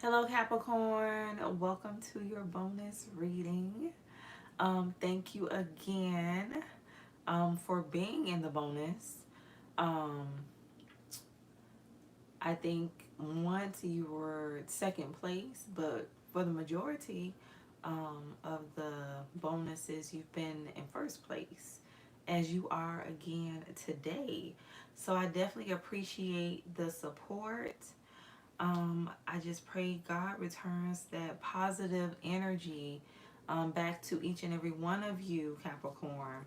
Hello, Capricorn. Welcome to your bonus reading. Thank you again for being in the bonus. Um, I think once you were second place, but for the majority of the bonuses, you've been in first place, as you are again today. So I definitely appreciate the support. I just pray God returns that positive energy back to each and every one of you, Capricorn.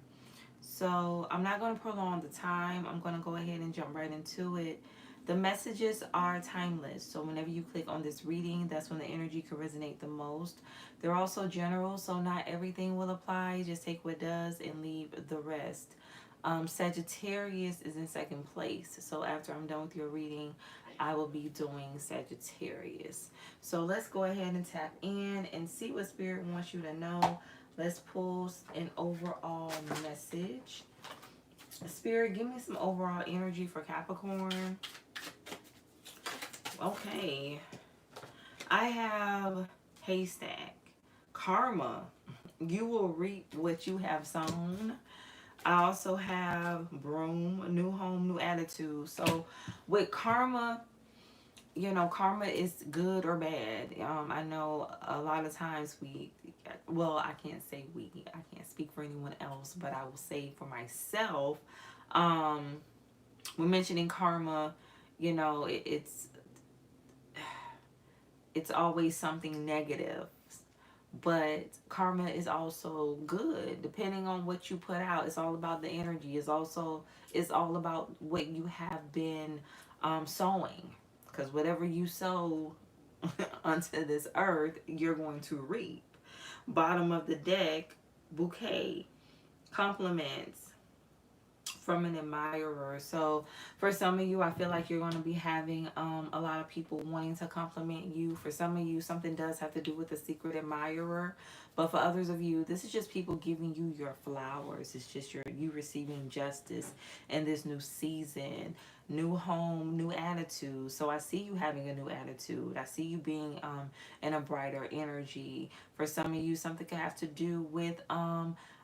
So I'm not going to prolong the time. I'm going to go ahead and jump right into it. The messages are timeless. So whenever you click on this reading, that's when the energy can resonate the most. They're also general, so not everything will apply. Just take what does and leave the rest. Sagittarius is in second place. So after I'm done with your reading, I will be doing Sagittarius. So let's go ahead and tap in and see what Spirit wants you to know. Let's pull an overall message. Spirit, give me some overall energy for Capricorn. Okay. I have haystack. Karma. You will reap what you have sown. I also have broom, new home, new attitude. So with karma, karma is good or bad. I know a lot of times I can't say I can't speak for anyone else, but I will say for myself, when mentioning karma, it's always something negative. But karma is also good depending on what you put out. It's all about the energy. It's all about what you have been sowing, because whatever you sow onto this earth, you're going to reap. Bottom of the deck, bouquet, compliments from an admirer. So for some of you, I feel like you're going to be having a lot of people wanting to compliment you. For some of you, something does have to do with a secret admirer. But for others of you, this is just people giving you your flowers. It's just you receiving justice in this new season. New home, new attitude. So I see you having a new attitude. I see you being in a brighter energy. For some of you, something could have to do with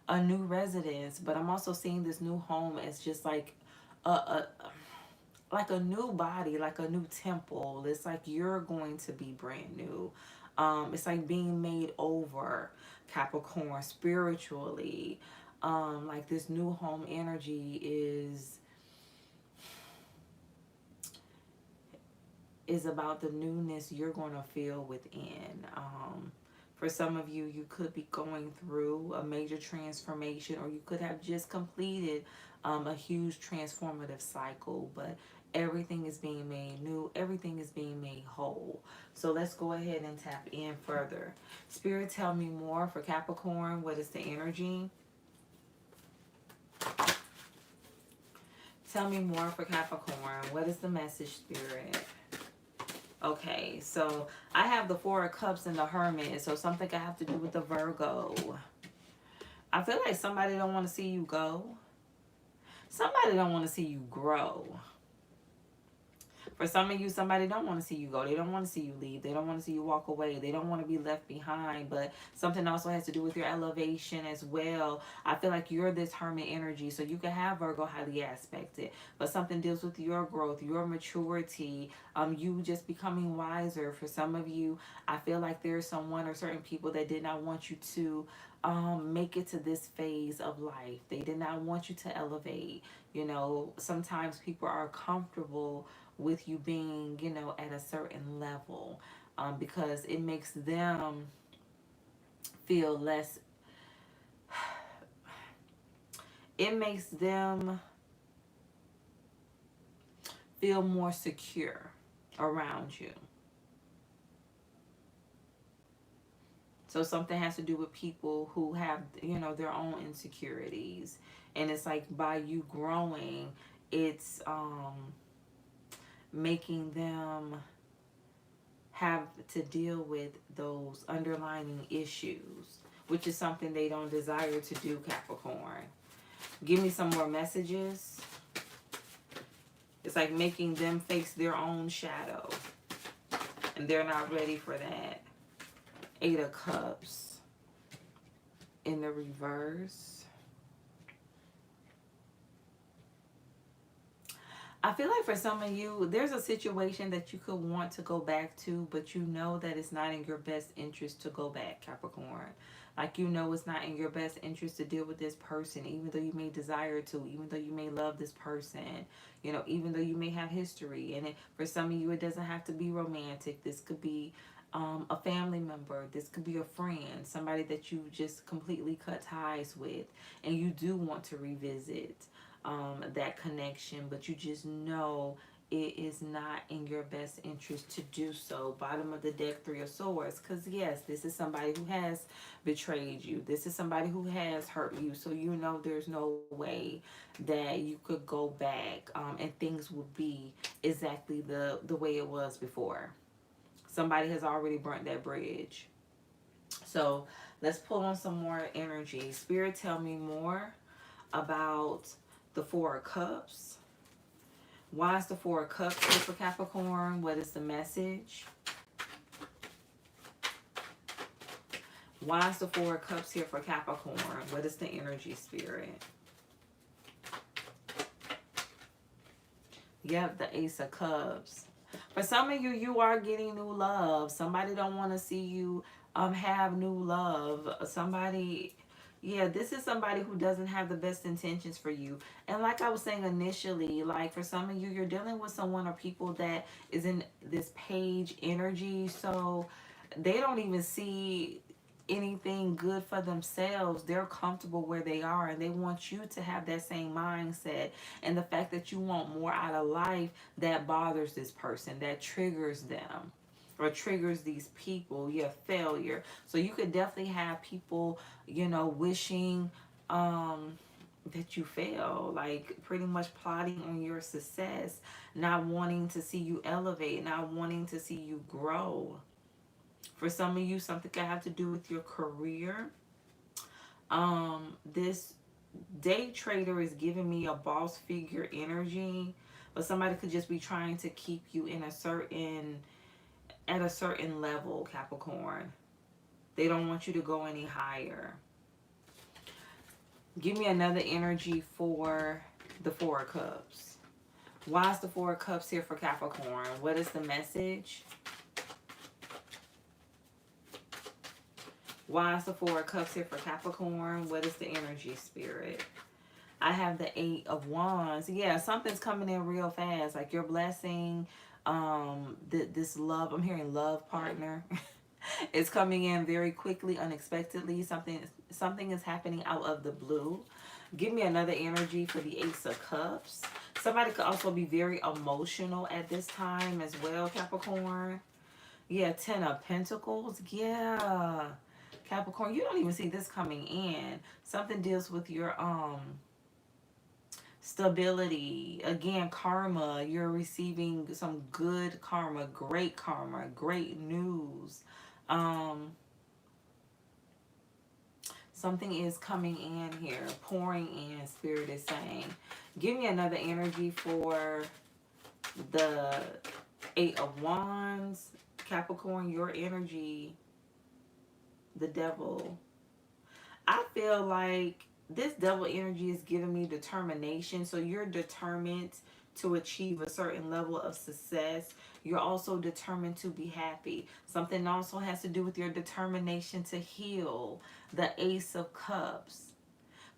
a new residence, but I'm also seeing this new home as just a like a new body, like a new temple. It's like you're going to be brand new. It's like being made over, Capricorn, spiritually. Like this new home energy is about the newness you're going to feel within. For some of you, you could be going through a major transformation, or you could have just completed a huge transformative cycle, but everything is being made new. Everything is being made whole. So let's go ahead and tap in further. Spirit, tell me more for Capricorn. What is the energy? Tell me more for Capricorn. What is the message, Spirit? Okay, so I have the Four of Cups and the Hermit, so something I have to do with the Virgo. I feel like somebody don't want to see you go. Somebody don't want to see you grow. For some of you, somebody don't want to see you go. They don't want to see you leave. They don't want to see you walk away. They don't want to be left behind. But something also has to do with your elevation as well. I feel like you're this hermit energy. So you can have Virgo highly aspected. But something deals with your growth, your maturity, you just becoming wiser. For some of you, I feel like there's someone or certain people that did not want you to make it to this phase of life. They did not want you to elevate. Sometimes people are comfortable with you being, at a certain level, because it makes them feel less, it makes them feel more secure around you. So something has to do with people who have, their own insecurities. And it's like by you growing, it's making them have to deal with those underlying issues, which is something they don't desire to do, Capricorn. Give me some more messages. It's like making them face their own shadow. And they're not ready for that. 8 of Cups in the reverse. I feel like for some of you, there's a situation that you could want to go back to, but you know that it's not in your best interest to go back, Capricorn. Like, you know it's not in your best interest to deal with this person, even though you may desire to, even though you may love this person, you know, even though you may have history. And for some of you, it doesn't have to be romantic. This could be a family member. This could be a friend, somebody that you just completely cut ties with, and you do want to revisit that connection, but you just know it is not in your best interest to do so. Bottom of the deck, 3 of Swords. Because yes, this is somebody who has betrayed you. This is somebody who has hurt you. So you know there's no way that you could go back and things would be exactly the way it was before. Somebody has already burnt that bridge. So let's pull on some more energy. Spirit, tell me more about the 4 of Cups. Why is the 4 of Cups here for Capricorn? What is the message? Why is the 4 of Cups here for Capricorn? What is the energy, Spirit? Yep, the Ace of Cups. For some of you, you are getting new love. Somebody don't want to see you have new love. Somebody... yeah, this is somebody who doesn't have the best intentions for you. And like I was saying initially, like for some of you, you're dealing with someone or people that is in this page energy. So they don't even see anything good for themselves. They're comfortable where they are, and they want you to have that same mindset. And the fact that you want more out of life, that bothers this person, that triggers them, or triggers these people. Yeah, failure. So you could definitely have people, you know, wishing that you fail, like pretty much plotting on your success, not wanting to see you elevate, not wanting to see you grow. For some of you, something could have to do with your career. This day trader is giving me a boss figure energy, but somebody could just be trying to keep you in at a certain level, Capricorn. They don't want you to go any higher. Give me another energy for the 4 of Cups. Why is the 4 of Cups here for Capricorn? What is the message? Why is the 4 of Cups here for Capricorn? What is the energy, Spirit? I have the 8 of Wands. Yeah, something's coming in real fast. Like your blessing, this love. I'm hearing love partner. It's coming in very quickly, unexpectedly. Something is happening out of the blue. Give me another energy for the Ace of Cups. Somebody could also be very emotional at this time as well, Capricorn. Yeah, 10 of Pentacles. Yeah. Capricorn, you don't even see this coming in. Something deals with your stability. Again, karma. You're receiving some good karma, great news. Something is coming in here, pouring in, Spirit is saying. Give me another energy for the 8 of Wands. Capricorn, your energy, the Devil. I feel like this Devil energy is giving me determination. So you're determined to achieve a certain level of success. You're also determined to be happy. Something also has to do with your determination to heal. The Ace of Cups.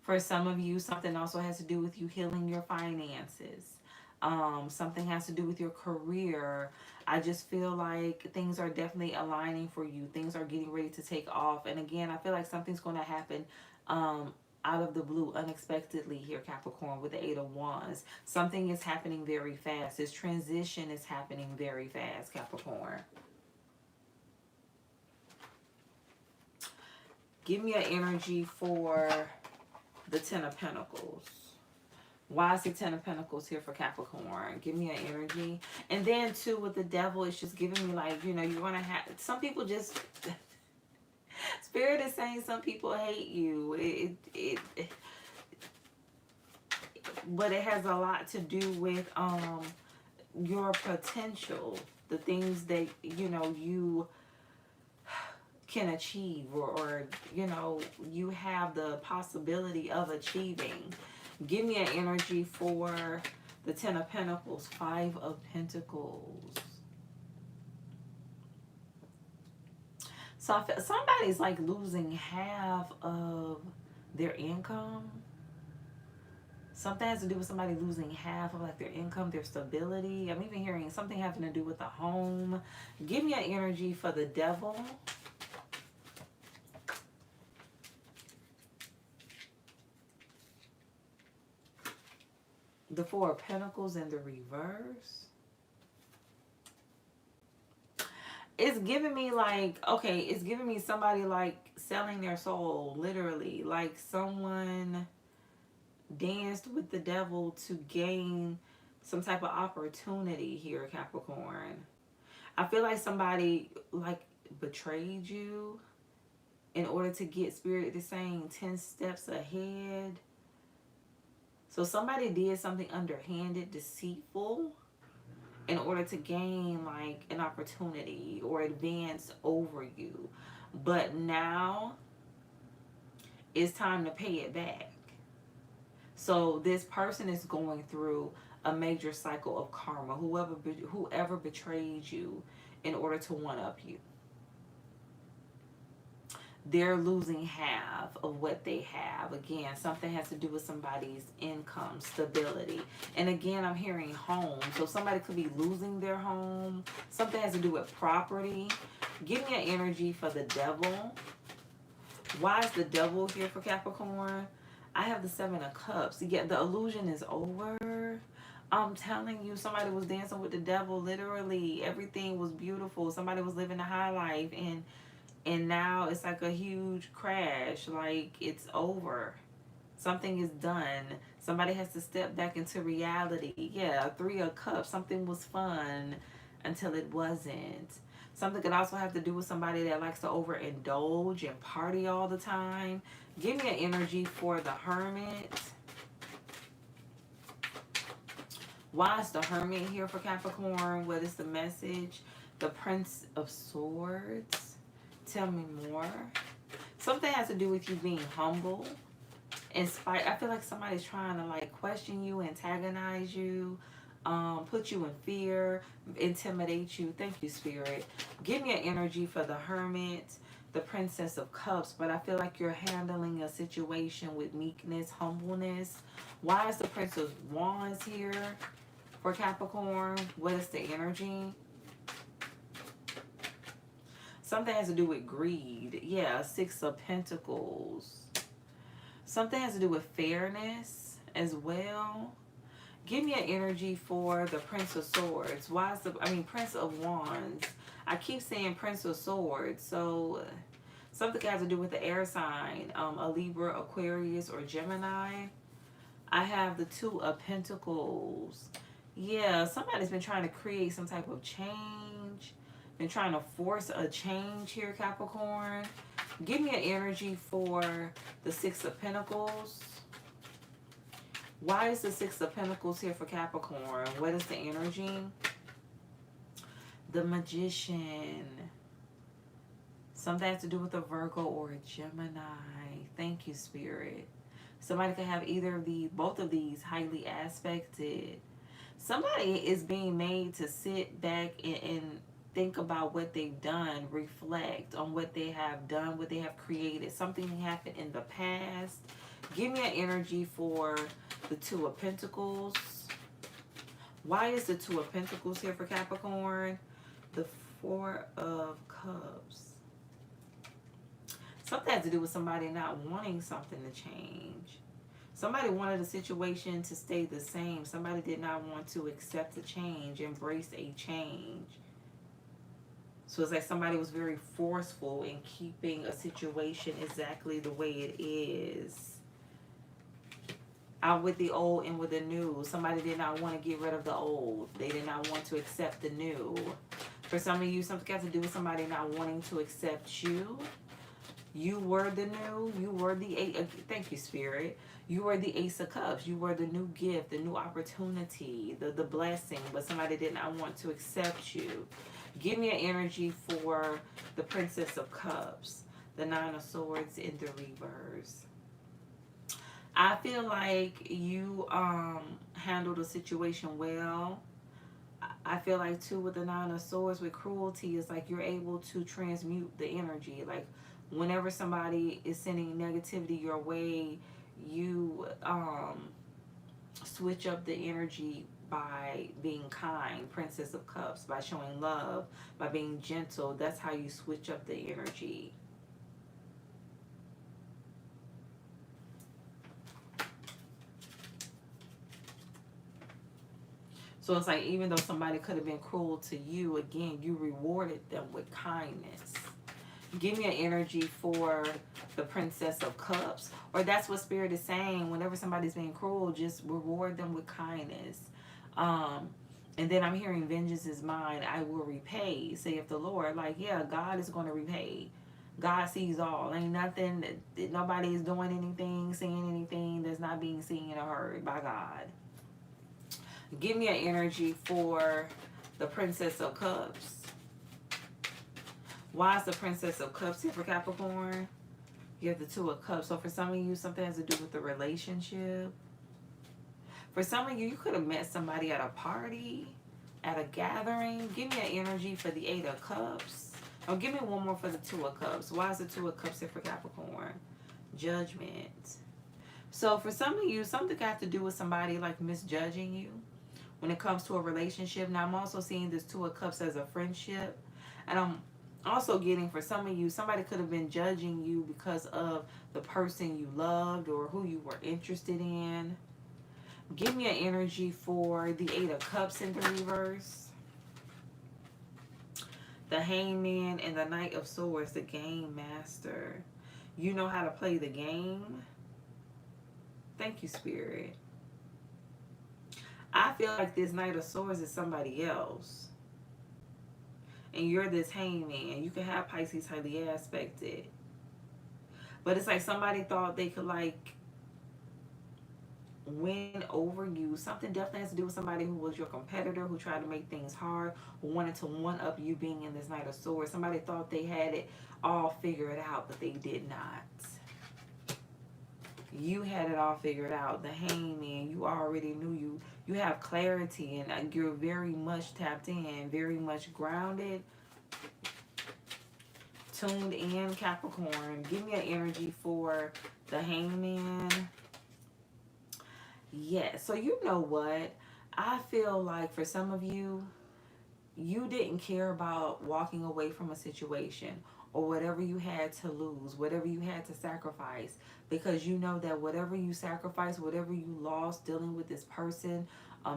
For some of you, something also has to do with you healing your finances. Something has to do with your career. I just feel like things are definitely aligning for you. Things are getting ready to take off. And again, I feel like something's going to happen out of the blue, unexpectedly here, Capricorn, with the 8 of Wands. Something is happening very fast. This transition is happening very fast, Capricorn. Give me an energy for the 10 of Pentacles. Why is the 10 of Pentacles here for Capricorn? Give me an energy. And then, too, with the Devil, it's just giving me, like, you know, you're going to have... some people just... Spirit is saying some people hate you. But it has a lot to do with your potential. the things that, you know, you can achieve, or you know, you have the possibility of achieving. Give me an energy for the Ten of Pentacles, Five of Pentacles. So I feel somebody's like losing half of their income. Something has to do with somebody losing half of like their income, their stability. I'm even hearing something having to do with the home. Give me an energy for the Devil. The Four of Pentacles in the reverse. It's giving me like, okay, it's giving me somebody like selling their soul, literally. Like someone danced with the devil to gain some type of opportunity here, Capricorn. I feel like somebody like betrayed you in order to get, Spirit is saying, 10 steps ahead. So somebody did something underhanded, deceitful, in order to gain like an opportunity or advance over you. But now it's time to pay it back. So this person is going through a major cycle of karma. Whoever betrayed you in order to one-up you. They're losing half of what they have. Again, something has to do with somebody's income, stability. And again, I'm hearing home. So somebody could be losing their home. Something has to do with property. Give me an energy for the Devil. Why is the Devil here for Capricorn? I have the Seven of Cups. Yeah, the illusion is over. I'm telling you, somebody was dancing with the devil. Literally, everything was beautiful. Somebody was living a high life, and now it's like a huge crash. Like, it's over. Something is done. Somebody has to step back into reality. Yeah, Three of Cups. Something was fun until it wasn't. Something could also have to do with somebody that likes to overindulge and party all the time. Give me an energy for the Hermit. Why is the Hermit here for Capricorn? What is the message? The Prince of Swords. Tell me more. Something has to do with you being humble. I feel like somebody's trying to like question you, antagonize you, put you in fear, intimidate you. Thank you, Spirit. Give me an energy for the Hermit, the Princess of Cups. But I feel like you're handling a situation with meekness, humbleness. Why is the Prince of Wands here for Capricorn? What is the energy? Something has to do with greed. Yeah, Six of Pentacles. Something has to do with fairness as well. Give me an energy for the Prince of Swords. Why is Prince of Wands. I keep saying Prince of Swords. So something has to do with the air sign. A Libra, Aquarius, or Gemini. I have the Two of Pentacles. Yeah, somebody's been trying to create some type of change. Been trying to force a change here, Capricorn. Give me an energy for the Six of Pentacles. Why is the Six of Pentacles here for Capricorn? What is the energy? The Magician. Something has to do with a Virgo or a Gemini. Thank you, Spirit. Somebody could have both of these highly aspected. Somebody is being made to sit back and think about what they've done, reflect on what they have done, what they have created. Something happened in the past. Give me an energy for the Two of Pentacles. Why is the Two of Pentacles here for Capricorn? The Four of Cups. Something has to do with somebody not wanting something to change. Somebody wanted a situation to stay the same. Somebody did not want to accept a change, embrace a change. So it's like somebody was very forceful in keeping a situation exactly the way it is. Out with the old and with the new. Somebody did not want to get rid of the old. They did not want to accept the new. For some of you, something has to do with somebody not wanting to accept you. You were the new, you were the eight. Thank you, Spirit. You were the Ace of Cups. You were the new gift, the new opportunity, the blessing, but somebody did not want to accept you. Give me an energy for the Princess of Cups, the Nine of Swords in the reverse. I feel like you handled the situation well. I feel like too with the Nine of Swords with cruelty is like you're able to transmute the energy. Like whenever somebody is sending negativity your way, you switch up the energy by being kind, Princess of Cups, by showing love, by being gentle. That's how you switch up the energy. So it's like even though somebody could have been cruel to you, again, you rewarded them with kindness. Give me an energy for the Princess of Cups. Or that's what Spirit is saying. Whenever somebody's being cruel, just reward them with kindness. Um, and then I'm hearing vengeance is mine. I will repay, saith the Lord. Like, yeah, God is going to repay. God sees all. Ain't nothing, nobody is doing anything, saying anything that's not being seen or heard by God. Give me an energy for the Princess of Cups. Why is the Princess of Cups here for Capricorn? You have the Two of Cups. So for some of you, something has to do with the relationship. For some of you, you could have met somebody at a party, at a gathering. Give me an energy for the Eight of Cups. Oh, give me one more for the Two of Cups. Why is the Two of Cups here for Capricorn? Judgment. So for some of you, something got to do with somebody like misjudging you when it comes to a relationship. Now I'm also seeing this Two of Cups as a friendship. And I'm also getting for some of you, somebody could have been judging you because of the person you loved or who you were interested in. Give me an energy for the Eight of Cups in the reverse. The Hangman and the Knight of Swords, the Game Master. You know how to play the game. Thank you, Spirit. I feel like this Knight of Swords is somebody else. And you're this Hangman. You can have Pisces highly aspected. But it's like somebody thought they could like win over you. Something definitely has to do with somebody who was your competitor, who tried to make things hard, who wanted to one up you being in this Knight of Swords. Somebody thought they had it all figured out, but they did not. You had it all figured out. The Hangman, you already knew you have clarity and you're very much tapped in, very much grounded, tuned in, Capricorn. Give me an energy for the Hangman. Yes. So you know what? I feel like for some of you, you didn't care about walking away from a situation or whatever you had to lose, whatever you had to sacrifice, because you know that whatever you sacrificed, whatever you lost dealing with this person,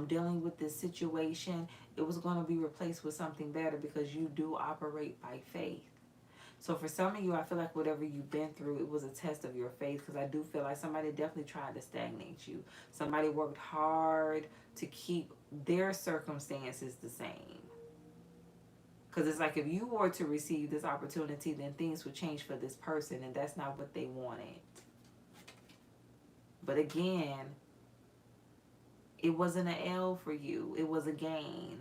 dealing with this situation, it was going to be replaced with something better because you do operate by faith. So for some of you, I feel like whatever you've been through, it was a test of your faith, because I do feel like somebody definitely tried to stagnate you. Somebody worked hard to keep their circumstances the same. Because it's like if you were to receive this opportunity, then things would change for this person, and that's not what they wanted. But again, it wasn't an L for you. It was a gain.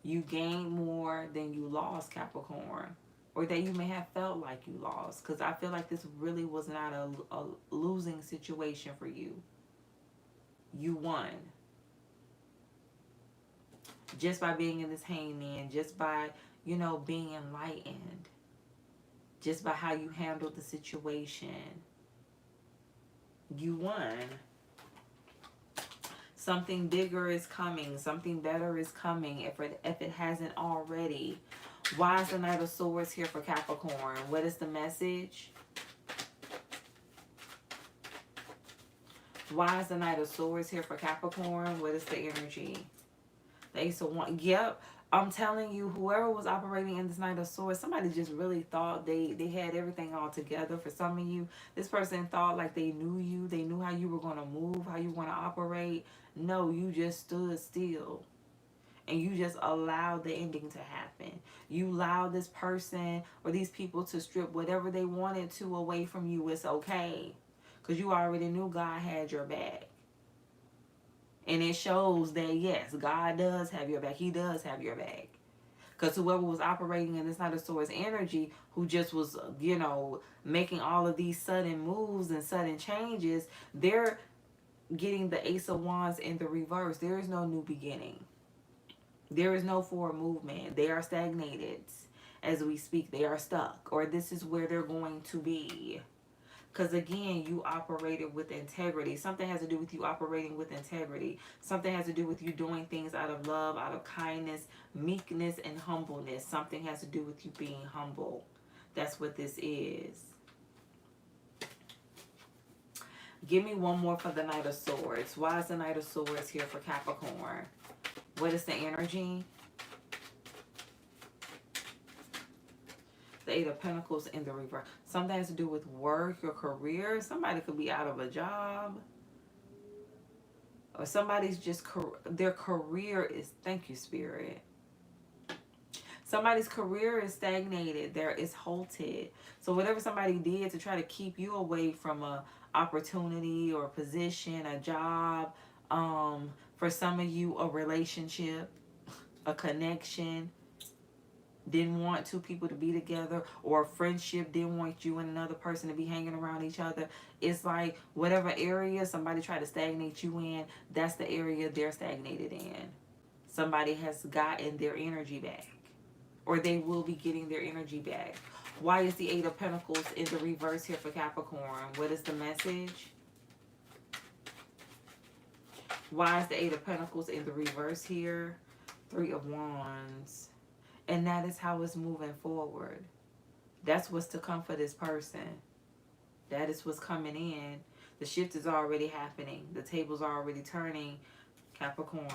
You gained more than you lost, Capricorn. Or that you may have felt like you lost. Because I feel like this really was not a losing situation for you. You won. Just by being in this Hangman. Just by, being enlightened. Just by how you handled the situation. You won. Something bigger is coming. Something better is coming if it hasn't already. Why is the Knight of Swords here for Capricorn? What is the message? Why is the Knight of Swords here for Capricorn? What is the energy? The Ace of Wands. Yep. I'm telling you, whoever was operating in this Knight of Swords, somebody just really thought they had everything all together. For some of you, this person thought like they knew you. They knew how you were going to move, how you were going to operate. No, you just stood still. and you just allow the ending to happen. You allow this person or these people to strip whatever they wanted to away from you. It's okay, because you already knew God had your back. And it shows that, yes, God does have your back. He does have your back. Because whoever was operating in this Knight of Swords energy, who just was, making all of these sudden moves and sudden changes, they're getting the Ace of Wands in the reverse. There is no new beginning. There is no forward movement. They are stagnated as we speak. They are stuck, or this is where they're going to be. Because again, you operated with integrity. Something has to do with you operating with integrity. Something has to do with you doing things out of love, out of kindness, meekness, and humbleness. Something has to do with you being humble. That's what this is. Give me one more for the Knight of Swords. Why is the Knight of Swords here for Capricorn? What is the energy? The Eight of Pentacles in the reverse. Something has to do with work, your career. Somebody could be out of a job. Or somebody's just, their career is, thank you, Spirit. Somebody's career is stagnated. There is halted. So whatever somebody did to try to keep you away from a opportunity or position, a job, for some of you, a relationship, a connection, didn't want two people to be together, or a friendship, didn't want you and another person to be hanging around each other. It's like whatever area somebody tried to stagnate you in, that's the area they're stagnated in. Somebody has gotten their energy back, or they will be getting their energy back. Why is the Eight of Pentacles in the reverse here for Capricorn? What is the message? Why is the Eight of Pentacles in the reverse here? Three of Wands. And that is how it's moving forward. That's what's to come for this person. That is what's coming in. The shift is already happening. The tables are already turning. Capricorn.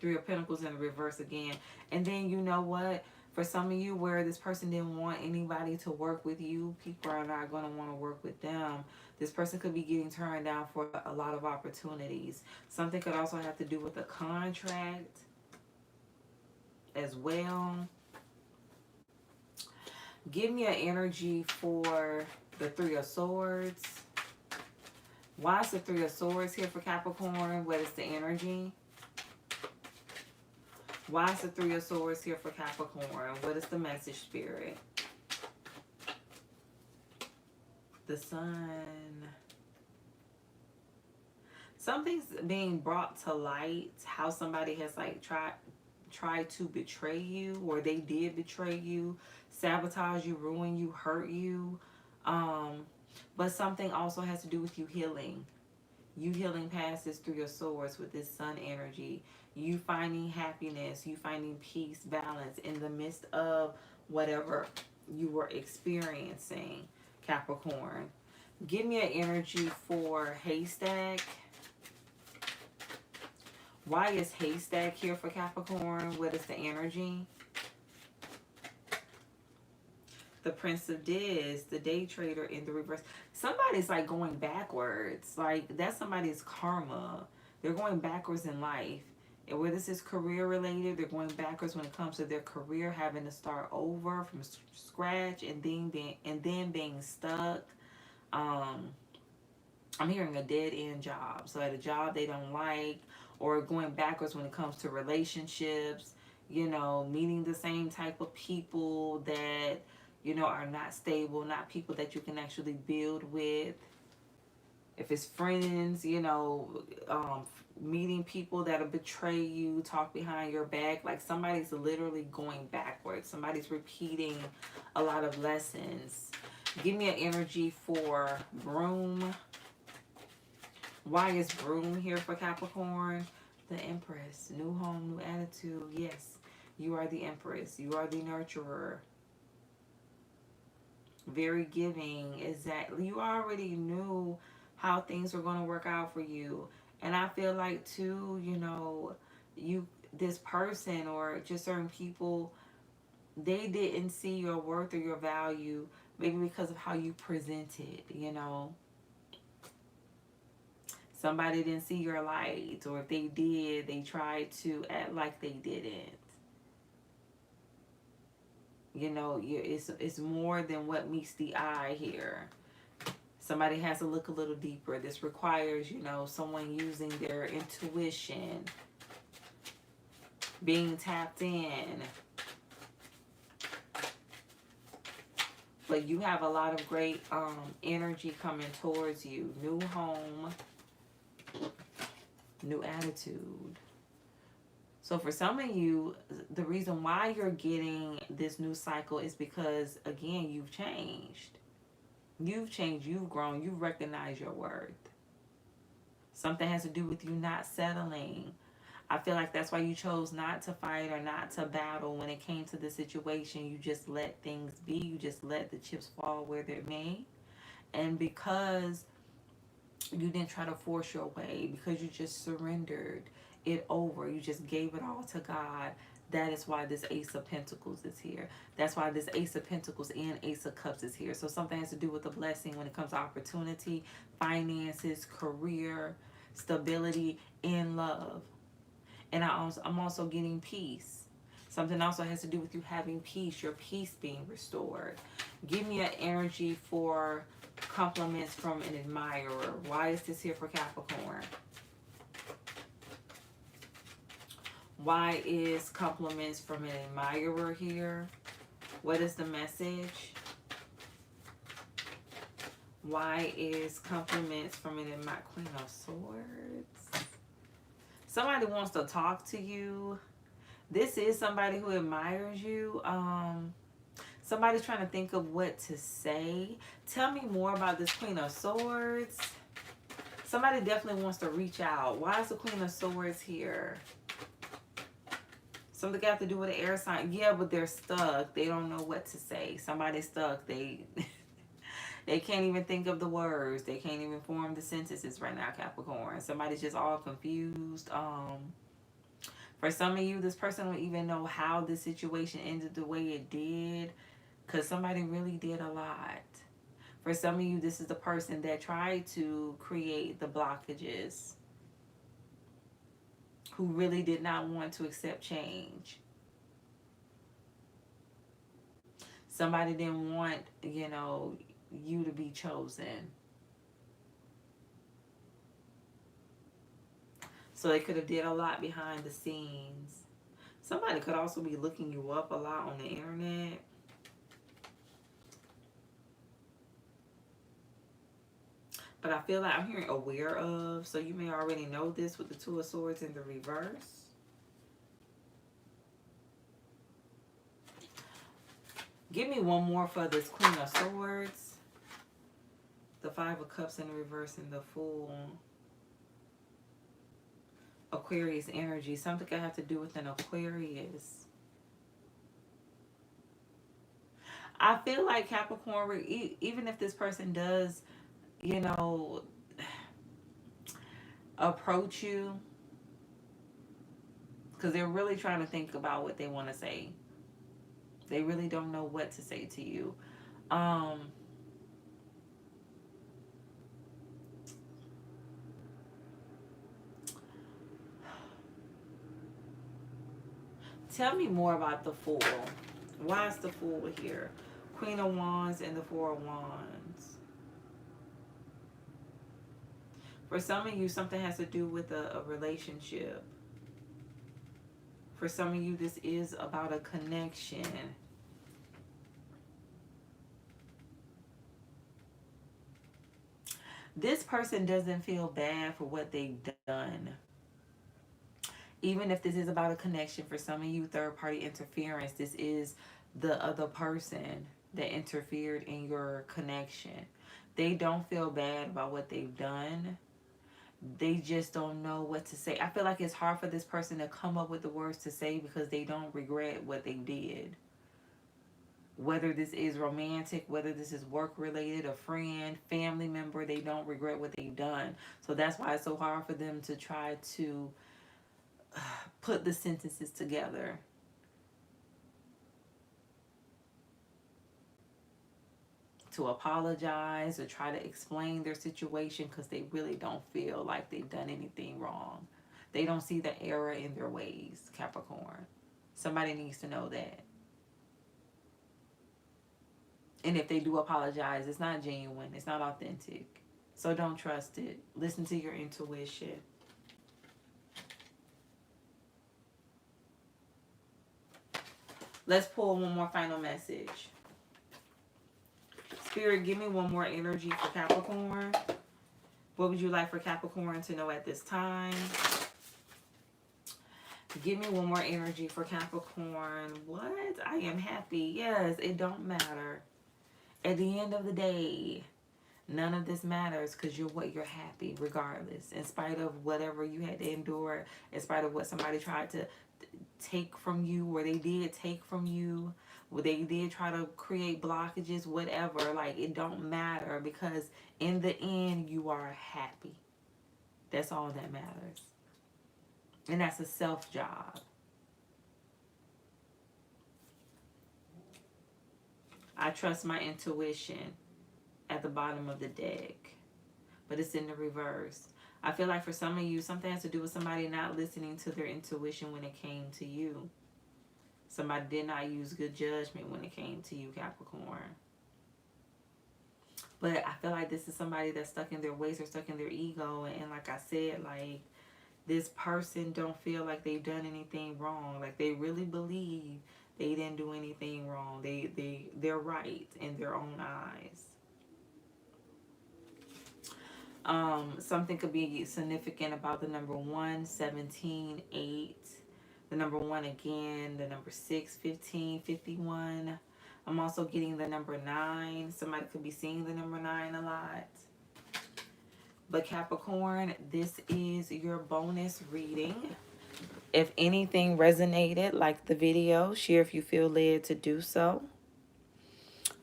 Three of Pentacles in the reverse again. And then you know what? For some of you where this person didn't want anybody to work with you, people are not going to want to work with them. This person could be getting turned down for a lot of opportunities. Something could also have to do with a contract as well. Give me an energy for the Three of Swords. Why is the Three of Swords here for Capricorn? What is the energy? Why is the Three of Swords here for Capricorn? What is the message, Spirit? The Sun. Something's being brought to light. How somebody has like tried to betray you, or they did betray you, sabotage you, ruin you, hurt you. But something also has to do with you healing. You healing past this Three of Swords with this Sun energy. You finding happiness, you finding peace, balance in the midst of whatever you were experiencing, Capricorn. Give me an energy for Haystack. Why is Haystack here for Capricorn? What is the energy? The Prince of Diz, the Day Trader in the reverse. Somebody's like going backwards. Like that's somebody's karma. They're going backwards in life. And where this is career related, they're going backwards when it comes to their career, having to start over from scratch and then being stuck. I'm hearing a dead end job. So at a job they don't like, or going backwards when it comes to relationships, meeting the same type of people that, are not stable, not people that you can actually build with. If it's friends, meeting people that'll betray you, talk behind your back. Like somebody's literally going backwards. Somebody's repeating a lot of lessons. Give me an energy for Broom. Why is Broom here for Capricorn? The Empress. New home, new attitude. Yes, you are the Empress. You are the nurturer. Very giving. Exactly. You already knew how things were going to work out for you. And I feel like too, this person or just certain people, they didn't see your worth or your value, maybe because of how you presented, Somebody didn't see your light, or if they did, they tried to act like they didn't. You know, it's more than what meets the eye here. Somebody has to look a little deeper. This requires, you know, someone using their intuition, being tapped in. But you have a lot of great energy coming towards you. New home, new attitude. So for some of you, the reason why you're getting this new cycle is because, again, you've changed. You've changed, you've grown, you recognize your worth. Something has to do with you not settling. I feel like that's why you chose not to fight or not to battle when it came to the situation. You just let things be. You just let the chips fall where they may. And because you didn't try to force your way, because you just surrendered it over, you just gave it all to God, that is why this Ace of Pentacles is here. That's why this Ace of Pentacles and Ace of Cups is here. So something has to do with the blessing when it comes to opportunity, finances, career, stability, and love. And I'm also getting peace. Something also has to do with you having peace, your peace being restored. Give me an energy for compliments from an admirer. Why is this here for Capricorn? Why is compliments from an admirer here? What is the message? Why is compliments from an admirer? Queen of Swords. Somebody wants to talk to you. This is somebody who admires you. Somebody's trying to think of what to say. Tell me more about this Queen of Swords. Somebody definitely wants to reach out. Why is the Queen of Swords here? Something got to do with an air sign. Yeah, but they're stuck. They don't know what to say. Somebody's stuck. They can't even think of the words. They can't even form the sentences right now, Capricorn. Somebody's just all confused. For some of you, this person don't even know how the situation ended the way it did, because somebody really did a lot. For some of you, this is the person that tried to create the blockages, who really did not want to accept change. Somebody didn't want, you know, you to be chosen. So they could have did a lot behind the scenes. Somebody could also be looking you up a lot on the internet. But I feel like I'm hearing aware of. So you may already know this with the Two of Swords in the reverse. Give me one more for this Queen of Swords. The Five of Cups in the reverse and the Fool. Aquarius energy. Something could have to do with an Aquarius. I feel like Capricorn, even if this person does, you know, approach you, because they're really trying to think about what they want to say. They really don't know what to say to you. Tell me more about the Fool. Why is the Fool here? Queen of Wands and the Four of Wands. For some of you, something has to do with a relationship. For some of you, this is about a connection. This person doesn't feel bad for what they've done. Even if this is about a connection, for some of you, third-party interference, this is the other person that interfered in your connection. They don't feel bad about what they've done. They just don't know what to say. I feel like it's hard for this person to come up with the words to say because they don't regret what they did. Whether this is romantic, whether this is work-related, a friend, family member, they don't regret what they've done. So that's why it's so hard for them to try to put the sentences together. to apologize or try to explain their situation because they really don't feel like they've done anything wrong. They don't see the error in their ways, Capricorn. Somebody needs to know that. And if they do apologize, it's not genuine, it's not authentic. So don't trust it. Listen to your intuition. Let's pull one more final message. Spirit, give me one more energy for Capricorn. What would you like for Capricorn to know at this time? Give me one more energy for Capricorn. What? I am happy. Yes, it don't matter. At the end of the day, none of this matters because you're happy regardless. In spite of whatever you had to endure, in spite of what somebody tried to take from you or they did take from you, or they did try to create blockages, whatever. Like, it don't matter because in the end, you are happy. That's all that matters. And that's a self job. I trust my intuition at the bottom of the deck, but it's in the reverse. I feel like for some of you, something has to do with somebody not listening to their intuition when it came to you. Somebody did not use good judgment when it came to you, Capricorn. But I feel like this is somebody that's stuck in their ways or stuck in their ego. And like I said, like, this person don't feel like they've done anything wrong. Like, they really believe they didn't do anything wrong. They're right in their own eyes. Something could be significant about the number 1, 17, 8. The number 1 again. The number 6, 15, 51. I'm also getting the number 9. Somebody could be seeing the number 9 a lot. But Capricorn, this is your bonus reading. If anything resonated, like the video, share if you feel led to do so.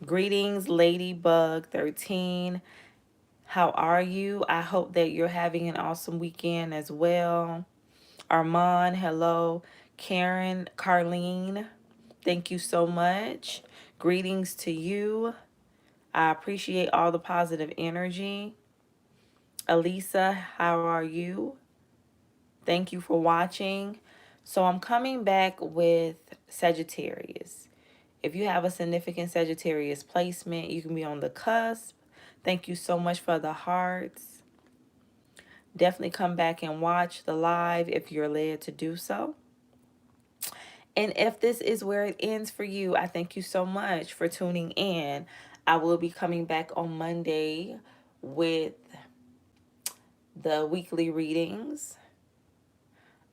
Greetings, Ladybug 13. How are you? I hope that you're having an awesome weekend as well. Armand, hello. Karen, Carlene, thank you so much. Greetings to you. I appreciate all the positive energy. Elisa, how are you? Thank you for watching. So I'm coming back with Sagittarius. If you have a significant Sagittarius placement, you can be on the cusp. Thank you so much for the hearts. Definitely come back and watch the live if you're led to do so. And if this is where it ends for you, I thank you so much for tuning in. I will be coming back on Monday with the weekly readings.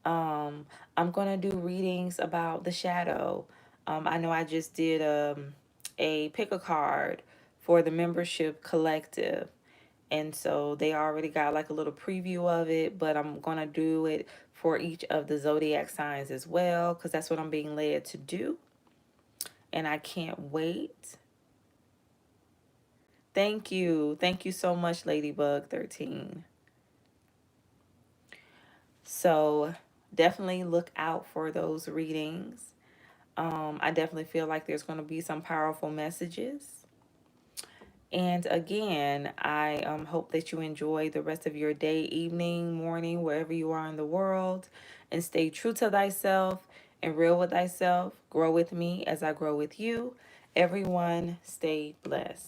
I'm going to do readings about the shadow. I know I just did a pick a card for the membership collective. And so they already got like a little preview of it, but I'm going to do it for each of the zodiac signs as well, because that's what I'm being led to do. And I can't wait. Thank you. Thank you so much, Ladybug 13. So definitely look out for those readings. I definitely feel like there's going to be some powerful messages. And again, I hope that you enjoy the rest of your day, evening, morning, wherever you are in the world. And stay true to thyself and real with thyself. Grow with me as I grow with you. Everyone, stay blessed.